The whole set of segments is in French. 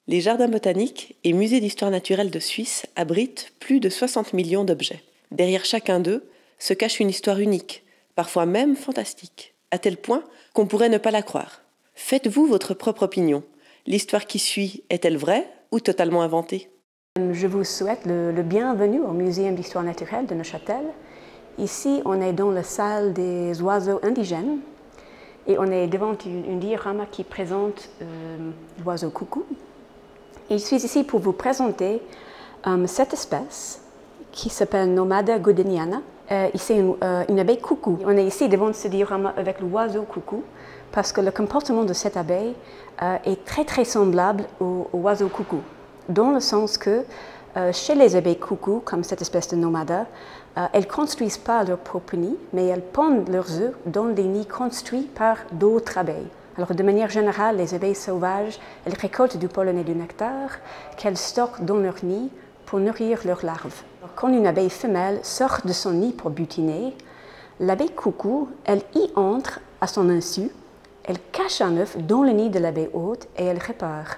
Les jardins botaniques et musées d'histoire naturelle de Suisse abritent plus de 60 millions d'objets. Derrière chacun d'eux se cache une histoire unique, parfois même fantastique, à tel point qu'on pourrait ne pas la croire. Faites-vous votre propre opinion. L'histoire qui suit est-elle vraie ou totalement inventée? Je vous souhaite le bienvenue au Muséum d'histoire naturelle de Neuchâtel. Ici, on est dans la salle des oiseaux indigènes et on est devant un diorama qui présente l'oiseau coucou. Et je suis ici pour vous présenter cette espèce qui s'appelle Nomada goodeniana. C'est une abeille coucou. On est ici devant ce diorama avec l'oiseau coucou parce que le comportement de cette abeille est très semblable au oiseau coucou. Dans le sens que chez les abeilles coucou, comme cette espèce de nomada, elles ne construisent pas leur propre nid, mais elles pondent leurs œufs dans des nids construits par d'autres abeilles. Alors, de manière générale, les abeilles sauvages, elles récoltent du pollen et du nectar qu'elles stockent dans leur nid pour nourrir leurs larves. Alors, quand une abeille femelle sort de son nid pour butiner, l'abeille coucou, elle y entre à son insu, elle cache un œuf dans le nid de l'abeille hôte et elle répare.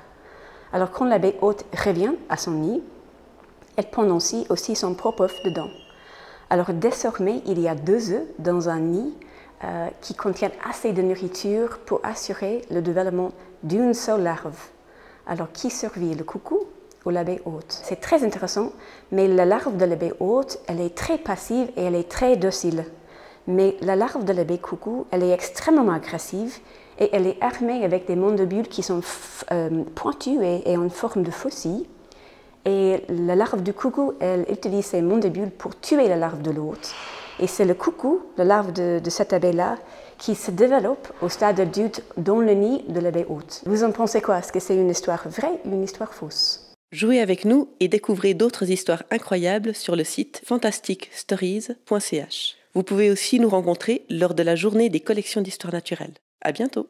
Alors, quand l'abeille hôte revient à son nid, elle pond aussi son propre œuf dedans. Alors, désormais, il y a 2 œufs dans un nid qui contiennent assez de nourriture pour assurer le développement d'une seule larve. Alors, qui survit, le coucou ou l'abeille hôte? C'est très intéressant, mais la larve de l'abeille hôte, elle est très passive et elle est très docile. Mais la larve de l'abeille coucou, elle est extrêmement agressive et elle est armée avec des mandibules qui sont pointus et en forme de faucille. Et la larve du coucou, elle utilise ses mandibules pour tuer la larve de l'hôte. Et c'est le coucou, la larve de cette abeille-là, qui se développe au stade adulte dans le nid de l'abeille hôte. Vous en pensez quoi? Est-ce que c'est une histoire vraie ou une histoire fausse? Jouez avec nous et découvrez d'autres histoires incroyables sur le site fantasticstories.ch. Vous pouvez aussi nous rencontrer lors de la journée des collections d'histoire naturelle. À bientôt!